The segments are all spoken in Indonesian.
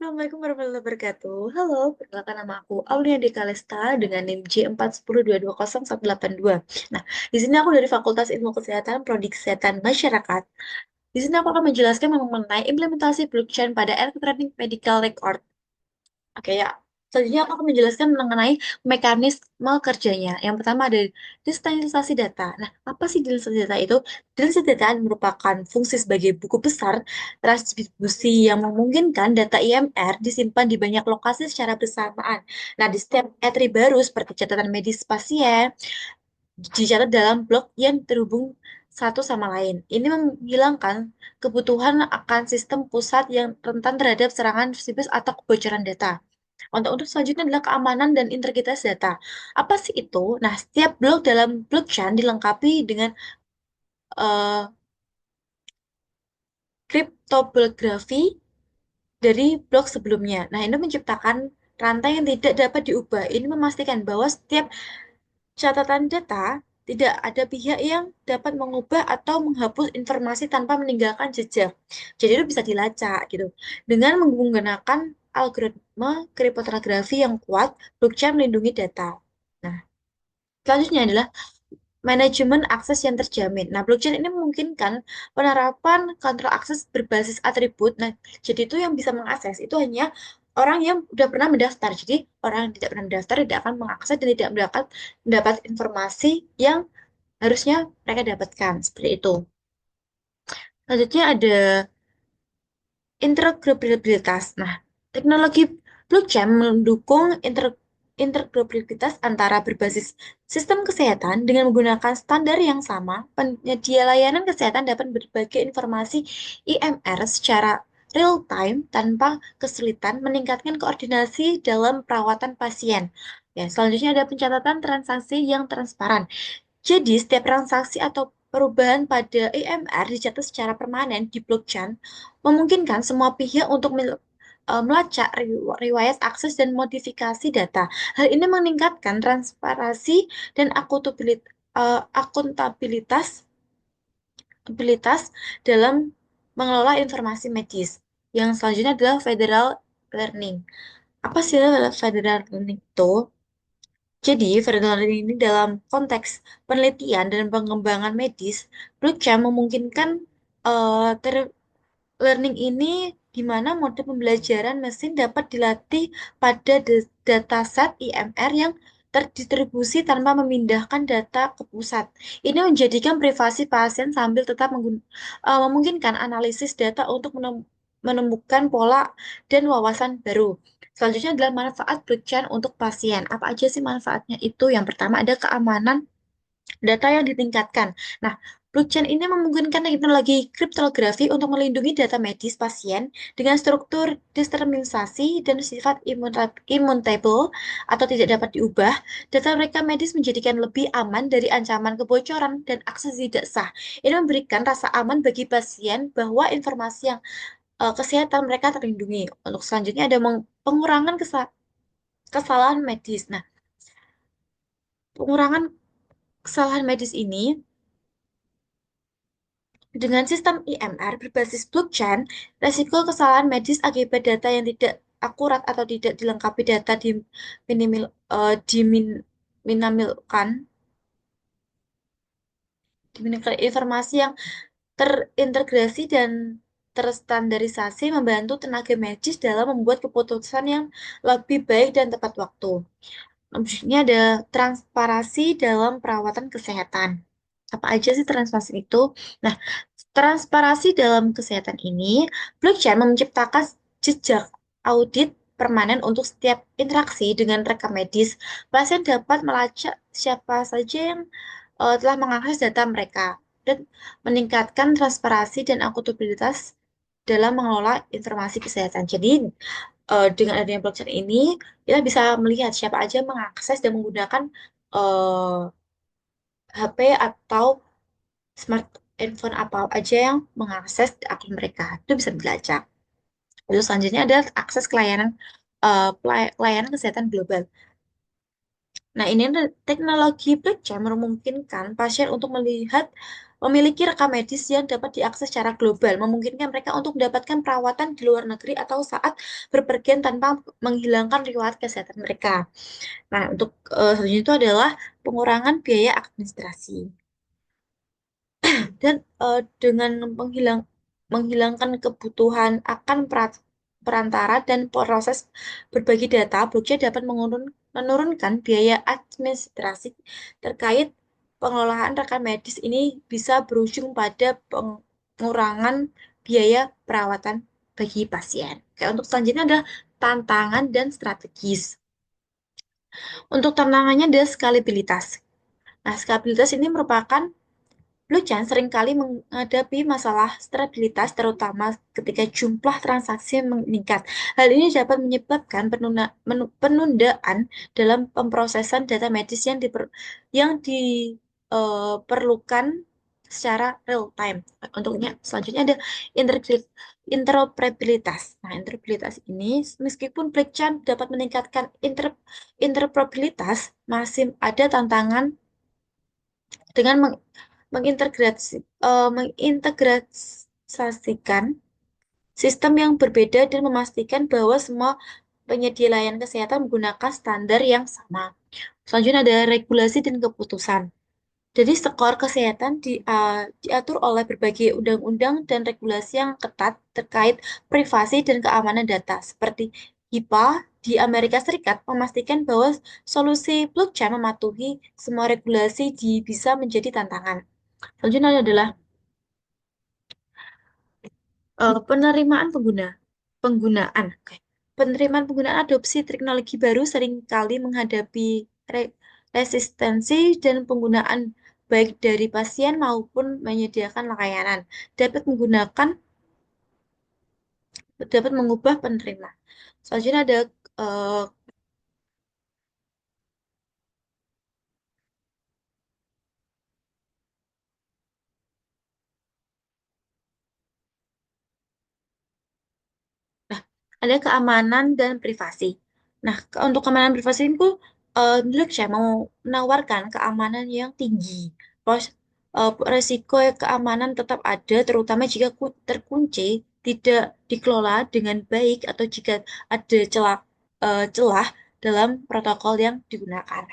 Assalamualaikum warahmatullahi wabarakatuh. Halo, perkenalkan nama aku Aulia Dekalesta dengan NIM J410220182. Nah, di sini aku dari Fakultas Ilmu Kesehatan Prodi Kesehatan Masyarakat. Di sini aku akan menjelaskan mengenai implementasi blockchain pada Electronic Medical Record. Oke ya. Selanjutnya aku akan menjelaskan mengenai mekanisme kerjanya. Yang pertama ada digitalisasi data. Nah, apa sih digitalisasi data itu? Digitalisasi data merupakan fungsi sebagai buku besar transdistribusi yang memungkinkan data IMR disimpan di banyak lokasi secara bersamaan. Nah, di setiap entry baru seperti catatan medis pasien dicatat dalam blok yang terhubung satu sama lain. Ini menghilangkan kebutuhan akan sistem pusat yang rentan terhadap serangan siber atau kebocoran data. Untuk selanjutnya adalah keamanan dan integritas data. Apa sih itu? Nah, setiap blok dalam blockchain dilengkapi dengan eh, kriptografi dari blok sebelumnya. Nah, ini menciptakan rantai yang tidak dapat diubah. Ini memastikan bahwa setiap catatan data tidak ada pihak yang dapat mengubah atau menghapus informasi tanpa meninggalkan jejak. Jadi itu bisa dilacak gitu. Dengan menggunakan algoritma kriptografi yang kuat, blockchain melindungi data. Nah, selanjutnya adalah manajemen akses yang terjamin. Nah, blockchain ini memungkinkan penerapan kontrol akses berbasis atribut. Nah, jadi itu yang bisa mengakses itu hanya orang yang sudah pernah mendaftar. Jadi, orang yang tidak pernah mendaftar tidak akan mengakses dan tidak mendapat informasi yang harusnya mereka dapatkan. Seperti itu. Selanjutnya ada interoperabilitas. Nah, teknologi blockchain mendukung interoperabilitas antara berbasis sistem kesehatan dengan menggunakan standar yang sama. Penyedia layanan kesehatan dapat berbagi informasi IMR secara real time tanpa kesulitan, meningkatkan koordinasi dalam perawatan pasien. Ya, selanjutnya ada pencatatan transaksi yang transparan. Jadi, setiap transaksi atau perubahan pada EMR dicatat secara permanen di blockchain, memungkinkan semua pihak untuk melacak riwayat akses dan modifikasi data. Hal ini meningkatkan transparansi dan akuntabilitas abilitas dalam mengelola informasi medis. Yang selanjutnya adalah federal learning. Apa sih federal learning itu? Jadi, federal learning ini dalam konteks penelitian dan pengembangan medis, blockchain memungkinkan learning ini di mana mode pembelajaran mesin dapat dilatih pada dataset IMR yang terdistribusi tanpa memindahkan data ke pusat. Ini menjadikan privasi pasien sambil tetap memungkinkan analisis data untuk menemukan pola dan wawasan baru. Selanjutnya adalah manfaat blockchain untuk pasien. Apa aja sih manfaatnya itu? Yang pertama ada keamanan data yang ditingkatkan. Nah, blockchain ini memungkinkan teknologi kriptografi untuk melindungi data medis pasien dengan struktur determinisasi dan sifat immutable atau tidak dapat diubah. Data mereka medis menjadikan lebih aman dari ancaman kebocoran dan akses tidak sah. Ini memberikan rasa aman bagi pasien bahwa informasi yang kesehatan mereka terlindungi. Untuk selanjutnya ada pengurangan kesalahan medis. Nah, pengurangan kesalahan medis ini dengan sistem IMR berbasis blockchain, resiko kesalahan medis akibat data yang tidak akurat atau tidak dilengkapi data diminimilkan, diminimilkan informasi yang terintegrasi dan terstandarisasi membantu tenaga medis dalam membuat keputusan yang lebih baik dan tepat waktu. Selanjutnya ada transparansi dalam perawatan kesehatan. Apa aja sih transparansi itu? Nah, transparansi dalam kesehatan ini, blockchain menciptakan jejak audit permanen untuk setiap interaksi dengan rekam medis. Pasien dapat melacak siapa saja yang telah mengakses data mereka dan meningkatkan transparansi dan akuntabilitas dalam mengelola informasi kesehatan. Jadi, dengan adanya blockchain ini, kita bisa melihat siapa aja mengakses dan menggunakan HP atau smartphone apa aja yang mengakses akun mereka. Itu bisa dilacak. Lalu selanjutnya adalah akses ke layanan kesehatan global. Nah, ini teknologi blockchain memungkinkan pasien untuk melihat memiliki rekam medis yang dapat diakses secara global, memungkinkan mereka untuk mendapatkan perawatan di luar negeri atau saat berpergian tanpa menghilangkan riwayat kesehatan mereka. Nah, untuk selanjutnya itu adalah pengurangan biaya administrasi. Dan dengan menghilangkan kebutuhan akan perantara dan proses berbagi data, blockchain dapat menurunkan biaya administrasi terkait pengelolaan rekam medis. Ini bisa berujung pada pengurangan biaya perawatan bagi pasien. Oke, untuk selanjutnya adalah tantangan dan strategis. Untuk tantangannya adalah skalabilitas. Nah, skala ini merupakan blockchain seringkali menghadapi masalah stabilitas, terutama ketika jumlah transaksi meningkat. Hal ini dapat menyebabkan penundaan dalam pemrosesan data medis yang diperlukan secara real time. Untuknya selanjutnya ada interoperabilitas. Nah, interoperabilitas ini meskipun blockchain dapat meningkatkan interoperabilitas, masih ada tantangan dengan mengintegrasikan sistem yang berbeda dan memastikan bahwa semua penyedia layanan kesehatan menggunakan standar yang sama. Selanjutnya ada regulasi dan keputusan. Jadi skor kesehatan diatur oleh berbagai undang-undang dan regulasi yang ketat terkait privasi dan keamanan data, seperti HIPAA di Amerika Serikat memastikan bahwa solusi blockchain mematuhi semua regulasi bisa menjadi tantangan. Selanjutnya adalah penerimaan penggunaan. Oke. Penerimaan penggunaan adopsi teknologi baru seringkali menghadapi resistensi dan penggunaan baik dari pasien maupun menyediakan layanan dapat dapat mengubah penerima. Selanjutnya ada eh, Nah, ada keamanan dan privasi. Nah, untuk keamanan privasi itu, saya mau menawarkan keamanan yang tinggi. Terus, resiko keamanan tetap ada, terutama jika terkunci, tidak dikelola dengan baik, atau jika ada celah dalam protokol yang digunakan.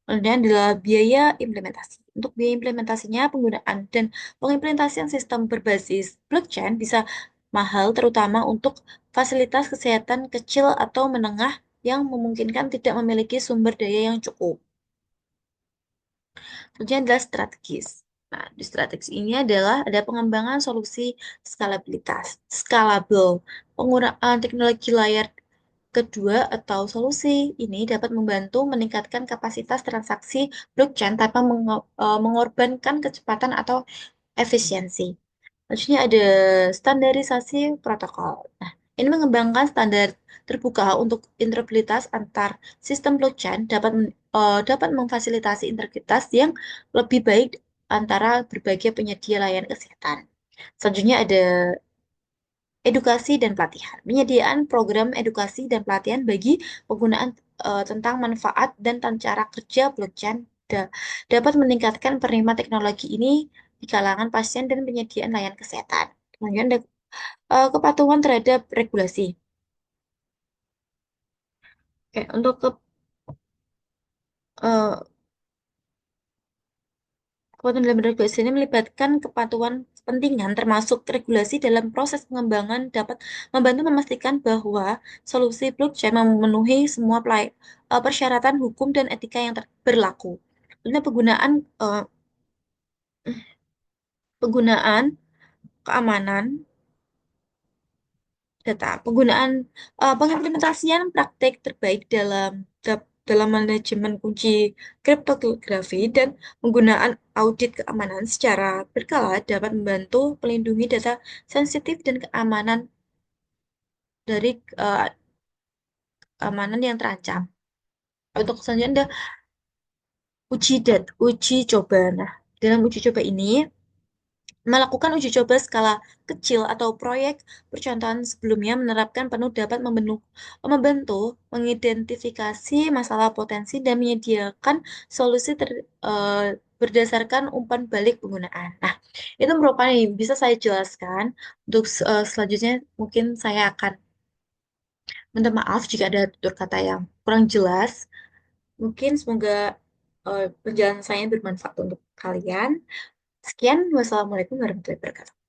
Kemudian adalah biaya implementasi. Untuk biaya implementasinya, penggunaan dan pengimplementasian sistem berbasis blockchain bisa mahal, terutama untuk fasilitas kesehatan kecil atau menengah yang memungkinkan tidak memiliki sumber daya yang cukup. Selanjutnya adalah strategis. Nah, di strategis ini adalah ada pengembangan solusi scalable. Penggunaan teknologi layar kedua atau solusi ini dapat membantu meningkatkan kapasitas transaksi blockchain tanpa mengorbankan kecepatan atau efisiensi. Selanjutnya ada standarisasi protokol. Nah, ini mengembangkan standar terbuka untuk interoperabilitas antar sistem blockchain dapat memfasilitasi integritas yang lebih baik antara berbagai penyedia layanan kesehatan. Selanjutnya ada edukasi dan pelatihan. Penyediaan program edukasi dan pelatihan bagi penggunaan tentang manfaat dan cara kerja blockchain dapat meningkatkan penerima teknologi ini di kalangan pasien dan penyediaan layanan kesehatan. Kemudian ada kepatuhan terhadap regulasi. Oke, untuk eh, kepatuhan dalam regulasi ini melibatkan kepatuhan kepentingan termasuk regulasi dalam proses pengembangan dapat membantu memastikan bahwa solusi blockchain memenuhi semua persyaratan hukum dan etika yang berlaku. Ini penggunaan keamanan data, pengimplementasian praktek terbaik dalam manajemen kunci kriptografi dan penggunaan audit keamanan secara berkala dapat membantu melindungi data sensitif dan keamanan dari keamanan yang terancam. Untuk selanjutnya ada uji coba. Nah, dalam uji coba ini melakukan uji coba skala kecil atau proyek percontohan sebelumnya menerapkan penuh dapat membantu mengidentifikasi masalah potensi dan menyediakan solusi berdasarkan umpan balik penggunaan. Nah, itu merupakan yang bisa saya jelaskan. Untuk selanjutnya mungkin saya akan minta maaf jika ada tutur kata yang kurang jelas. Mungkin semoga penjelasan saya bermanfaat untuk kalian. Sekian, wassalamualaikum warahmatullahi wabarakatuh.